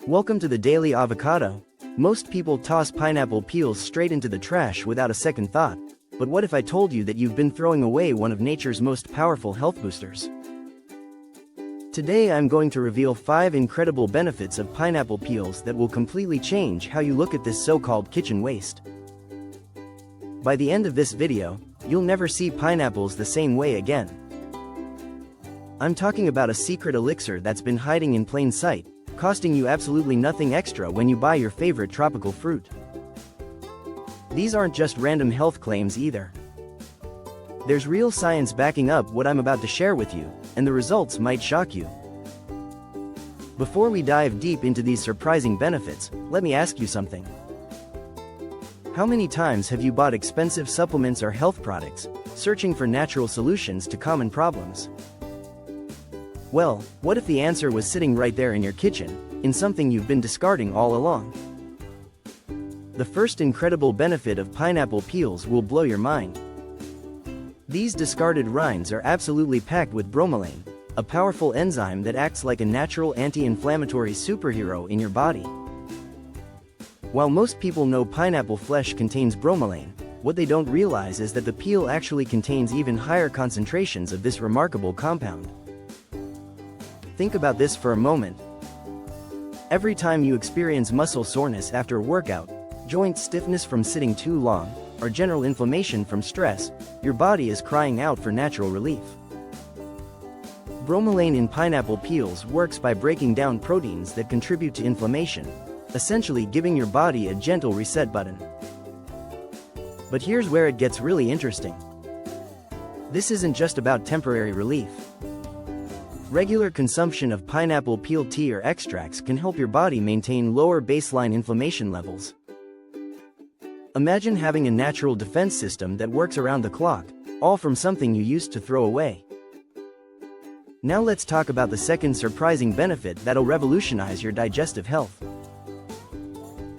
Welcome to the Daily Avocado. Most people toss pineapple peels straight into the trash without a second thought. But what if I told you that you've been throwing away one of nature's most powerful health boosters? Today I'm going to reveal 5 incredible benefits of pineapple peels that will completely change how you look at this so-called kitchen waste. By the end of this video, you'll never see pineapples the same way again. I'm talking about a secret elixir that's been hiding in plain sight, costing you absolutely nothing extra when you buy your favorite tropical fruit. These aren't just random health claims either. There's real science backing up what I'm about to share with you, and the results might shock you. Before we dive deep into these surprising benefits, let me ask you something. How many times have you bought expensive supplements or health products, searching for natural solutions to common problems? Well, what if the answer was sitting right there in your kitchen, in something you've been discarding all along? The first incredible benefit of pineapple peels will blow your mind. These discarded rinds are absolutely packed with bromelain, a powerful enzyme that acts like a natural anti-inflammatory superhero in your body. While most people know pineapple flesh contains bromelain, what they don't realize is that the peel actually contains even higher concentrations of this remarkable compound. Think about this for a moment. Every time you experience muscle soreness after a workout, joint stiffness from sitting too long, or general inflammation from stress, your body is crying out for natural relief. Bromelain in pineapple peels works by breaking down proteins that contribute to inflammation, essentially giving your body a gentle reset button. But here's where it gets really interesting. This isn't just about temporary relief. Regular consumption of pineapple peel tea or extracts can help your body maintain lower baseline inflammation levels. Imagine having a natural defense system that works around the clock, all from something you used to throw away. Now let's talk about the second surprising benefit that'll revolutionize your digestive health.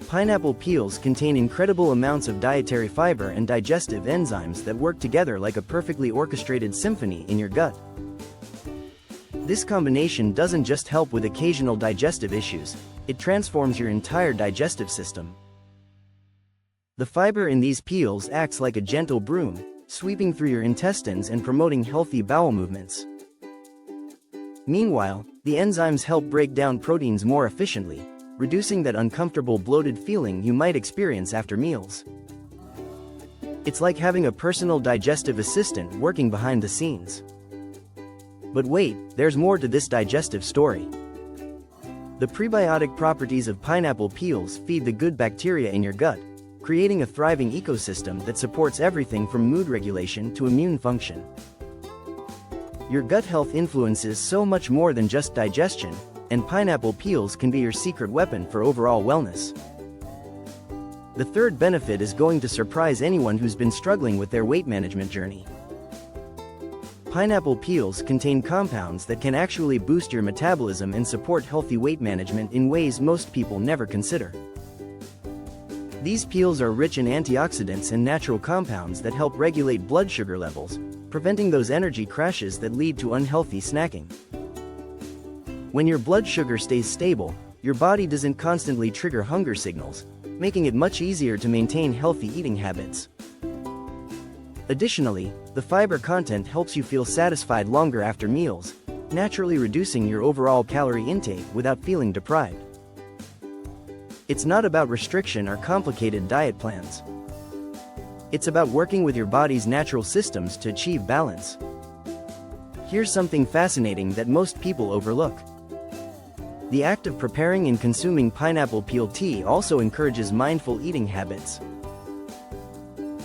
Pineapple peels contain incredible amounts of dietary fiber and digestive enzymes that work together like a perfectly orchestrated symphony in your gut. This combination doesn't just help with occasional digestive issues, it transforms your entire digestive system. The fiber in these peels acts like a gentle broom, sweeping through your intestines and promoting healthy bowel movements. Meanwhile, the enzymes help break down proteins more efficiently, reducing that uncomfortable bloated feeling you might experience after meals. It's like having a personal digestive assistant working behind the scenes. But wait, there's more to this digestive story. The prebiotic properties of pineapple peels feed the good bacteria in your gut, creating a thriving ecosystem that supports everything from mood regulation to immune function. Your gut health influences so much more than just digestion, and pineapple peels can be your secret weapon for overall wellness. The third benefit is going to surprise anyone who's been struggling with their weight management journey. Pineapple peels contain compounds that can actually boost your metabolism and support healthy weight management in ways most people never consider. These peels are rich in antioxidants and natural compounds that help regulate blood sugar levels, preventing those energy crashes that lead to unhealthy snacking. When your blood sugar stays stable, your body doesn't constantly trigger hunger signals, making it much easier to maintain healthy eating habits. Additionally, the fiber content helps you feel satisfied longer after meals, naturally reducing your overall calorie intake without feeling deprived. It's not about restriction or complicated diet plans. It's about working with your body's natural systems to achieve balance. Here's something fascinating that most people overlook. The act of preparing and consuming pineapple peel tea also encourages mindful eating habits.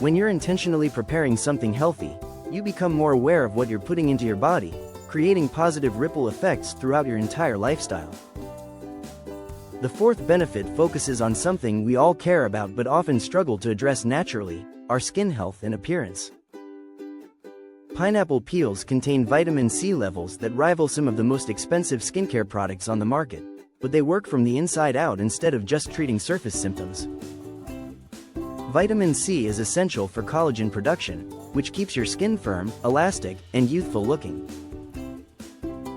When you're intentionally preparing something healthy, you become more aware of what you're putting into your body, creating positive ripple effects throughout your entire lifestyle. The fourth benefit focuses on something we all care about but often struggle to address naturally: our skin health and appearance. Pineapple peels contain vitamin C levels that rival some of the most expensive skincare products on the market, but they work from the inside out instead of just treating surface symptoms. Vitamin C is essential for collagen production, which keeps your skin firm, elastic, and youthful looking.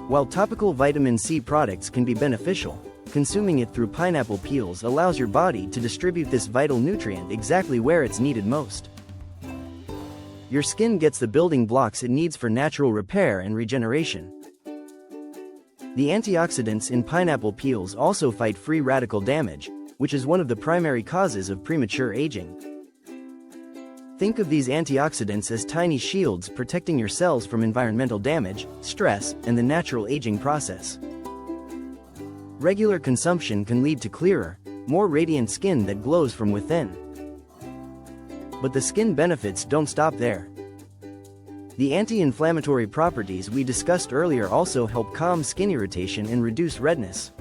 While topical vitamin C products can be beneficial, consuming it through pineapple peels allows your body to distribute this vital nutrient exactly where it's needed most. Your skin gets the building blocks it needs for natural repair and regeneration. The antioxidants in pineapple peels also fight free radical damage, which is one of the primary causes of premature aging. Think of these antioxidants as tiny shields protecting your cells from environmental damage, stress, and the natural aging process. Regular consumption can lead to clearer, more radiant skin that glows from within. But the skin benefits don't stop there. The anti-inflammatory properties we discussed earlier also help calm skin irritation and reduce redness.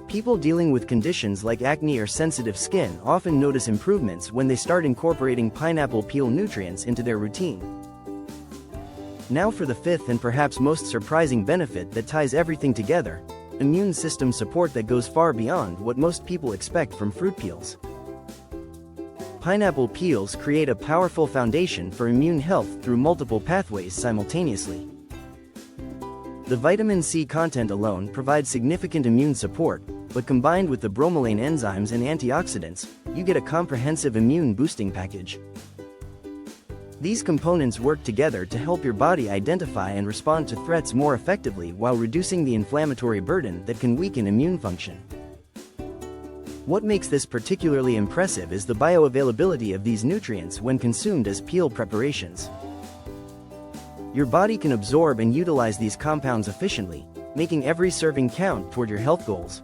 People dealing with conditions like acne or sensitive skin often notice improvements when they start incorporating pineapple peel nutrients into their routine. Now for the fifth and perhaps most surprising benefit that ties everything together: immune system support that goes far beyond what most people expect from fruit peels. Pineapple peels create a powerful foundation for immune health through multiple pathways simultaneously. The vitamin C content alone provides significant immune support, but combined with the bromelain enzymes and antioxidants, you get a comprehensive immune boosting package. These components work together to help your body identify and respond to threats more effectively while reducing the inflammatory burden that can weaken immune function. What makes this particularly impressive is the bioavailability of these nutrients when consumed as peel preparations. Your body can absorb and utilize these compounds efficiently, making every serving count toward your health goals.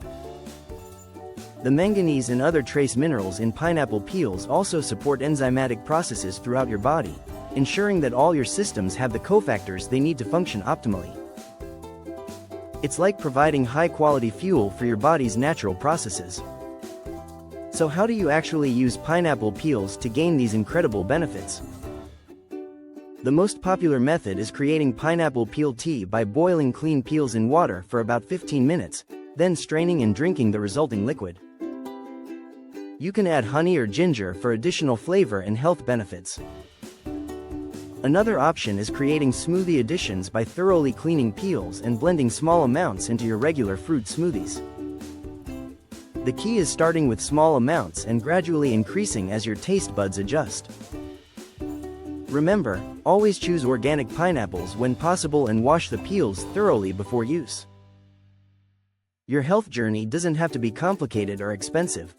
The manganese and other trace minerals in pineapple peels also support enzymatic processes throughout your body, ensuring that all your systems have the cofactors they need to function optimally. It's like providing high-quality fuel for your body's natural processes. So how do you actually use pineapple peels to gain these incredible benefits? The most popular method is creating pineapple peel tea by boiling clean peels in water for about 15 minutes, then straining and drinking the resulting liquid. You can add honey or ginger for additional flavor and health benefits. Another option is creating smoothie additions by thoroughly cleaning peels and blending small amounts into your regular fruit smoothies. The key is starting with small amounts and gradually increasing as your taste buds adjust. Remember, always choose organic pineapples when possible and wash the peels thoroughly before use. Your health journey doesn't have to be complicated or expensive.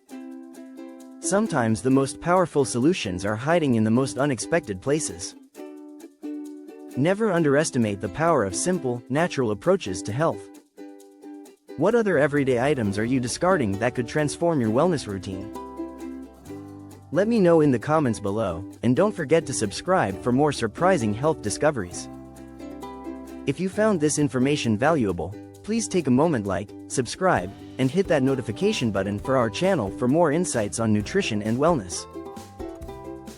Sometimes the most powerful solutions are hiding in the most unexpected places. Never underestimate the power of simple, natural approaches to health. What other everyday items are you discarding that could transform your wellness routine? Let me know in the comments below, and don't forget to subscribe for more surprising health discoveries. If you found this information valuable, please take a moment, like, subscribe, and hit that notification button for our channel for more insights on nutrition and wellness.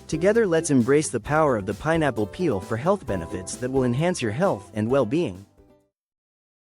Together, let's embrace the power of the pineapple peel for health benefits that will enhance your health and well-being.